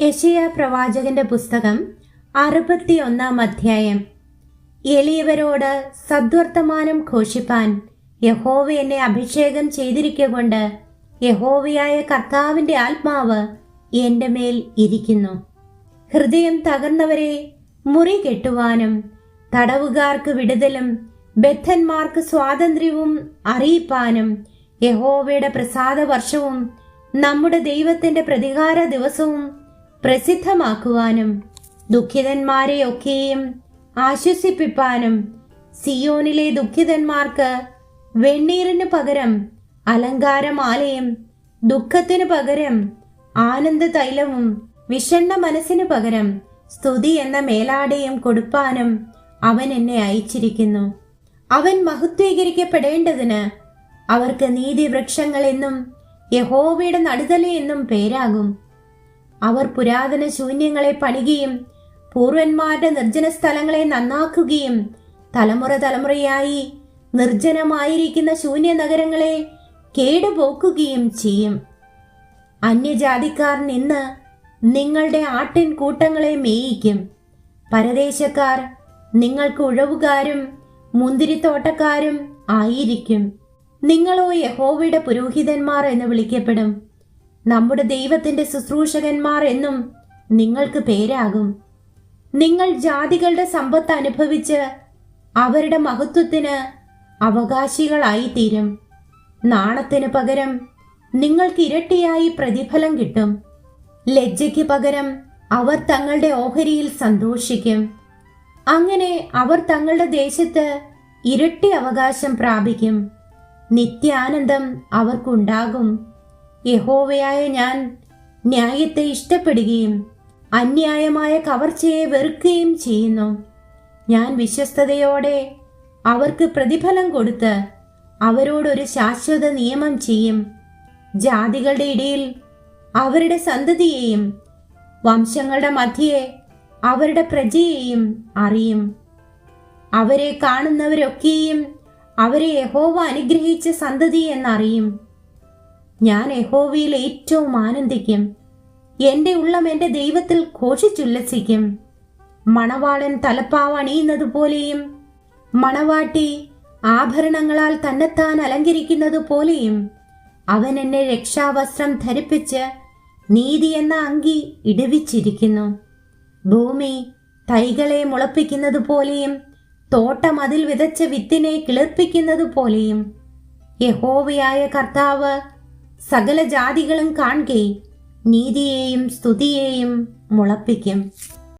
യെശയ്യാ പ്രവാചകന്റെ പുസ്തകം 61-ാം അധ്യായം. എളിയവരോട് സദ്വർത്തമാനം ഘോഷിപ്പാൻ യഹോവ എന്നെ അഭിഷേകം ചെയ്തിരിക്കൊണ്ട് യഹോവയായ കർത്താവിന്റെ ആത്മാവ് എന്റെ മേൽ ഇരിക്കുന്നു. ഹൃദയം തകർന്നവരെ മുറി കെട്ടുവാനും തടവുകാർക്ക് വിടുതലും ബദ്ധന്മാർക്ക് സ്വാതന്ത്ര്യവും അറിയിപ്പാനും യഹോവയുടെ പ്രസാദ വർഷവും നമ്മുടെ ദൈവത്തിന്റെ പ്രതികാര ദിവസവും പ്രസിദ്ധമാക്കുവാനും ദുഃഖിതന്മാരെ ഒക്കെയും ആശ്വസിപ്പിപ്പാനും സിയോനിലെ ദുഃഖിതന്മാർക്ക് വെണ്ണീറിന് പകരം അലങ്കാരമാലയും ദുഃഖത്തിനു പകരം ആനന്ദ തൈലവും വിഷണ്ണ മനസ്സിനു പകരം സ്തുതി എന്ന മേലാടയും കൊടുപ്പാനും അവൻ എന്നെ അയച്ചിരിക്കുന്നു. അവൻ മഹത്വീകരിക്കപ്പെടേണ്ടതിന് അവർക്ക് നീതിവൃക്ഷങ്ങൾ എന്നും യഹോവയുടെ നടുതല എന്നും പേരാകും. അവർ പുരാതന ശൂന്യങ്ങളെ പണിയുകയും പൂർവന്മാരുടെ നിർജ്ജന സ്ഥലങ്ങളെ നന്നാക്കുകയും തലമുറ തലമുറയായി നിർജ്ജനമായിരിക്കുന്ന ശൂന്യ നഗരങ്ങളെ കേടുപോക്കുകയും ചെയ്യും. അന്യജാതിക്കാർ നിന്ന് നിങ്ങളുടെ ആട്ടിൻ കൂട്ടങ്ങളെ മേയിക്കും. പരദേശക്കാർ നിങ്ങൾക്ക് ഉഴവുകാരും മുന്തിരിത്തോട്ടക്കാരും ആയിരിക്കും. നിങ്ങളോ യഹോവയുടെ പുരോഹിതന്മാർ എന്ന് വിളിക്കപ്പെടും. നമ്മുടെ ദൈവത്തിന്റെ ശുശ്രൂഷകന്മാർ എന്നും നിങ്ങൾക്ക് പേരാകും. നിങ്ങൾ ജാതികളുടെ സമ്പത്ത് അനുഭവിച്ച് അവരുടെ മഹത്വത്തിന് അവകാശികളായി തീരും. നാണത്തിന് പകരം നിങ്ങൾക്ക് ഇരട്ടിയായി പ്രതിഫലം കിട്ടും. ലജ്ജയ്ക്ക് പകരം അവർ തങ്ങളുടെ ഓഹരിയിൽ സന്തോഷിക്കും. അങ്ങനെ അവർ തങ്ങളുടെ ദേശത്ത് ഇരട്ടി അവകാശം പ്രാപിക്കും. നിത്യാനന്ദം അവർക്കുണ്ടാകും. യഹോവയായ ഞാൻ ന്യായത്തെ ഇഷ്ടപ്പെടുകയും അന്യായമായ കവർച്ചയെ വെറുക്കുകയും ചെയ്യുന്നു. ഞാൻ വിശ്വസ്തയോടെ അവർക്ക് പ്രതിഫലം കൊടുത്ത് അവരോടൊരു ശാശ്വത നിയമം ചെയ്യും. ജാതികളുടെ ഇടയിൽ അവരുടെ സന്തതിയെയും വംശങ്ങളുടെ മധ്യേ അവരുടെ പ്രജയെയും അറിയും. അവരെ കാണുന്നവരൊക്കെയും അവരെ യഹോവ അനുഗ്രഹിച്ച സന്തതി എന്നറിയും. ഞാൻ യഹോവയിൽ ഏറ്റവും ആനന്ദിക്കും. എന്റെ ഉള്ളം എന്റെ ദൈവത്തിൽ ഘോഷിച്ചുല്ലസിക്കും. മണവാളൻ തലപ്പാവ് അണിയുന്നത് പോലെയും മണവാട്ടി ആഭരണങ്ങളാൽ തന്നെത്താൻ അലങ്കരിക്കുന്നത് പോലെയും അവൻ എന്നെ രക്ഷാവസ്ത്രം ധരിപ്പിച്ച് നീതി എന്ന അങ്കി ഇടുവിച്ചിരിക്കുന്നു. ഭൂമി തൈകളെ മുളപ്പിക്കുന്നത് പോലെയും തോട്ടം അതിൽ വിതച്ച വിത്തിനെ കിളിർപ്പിക്കുന്നത് പോലെയും യഹോവയായ കർത്താവ് സകല ജാതികളും കാണുകയും നീതിയെയും സ്തുതിയെയും മുളപ്പിക്കും.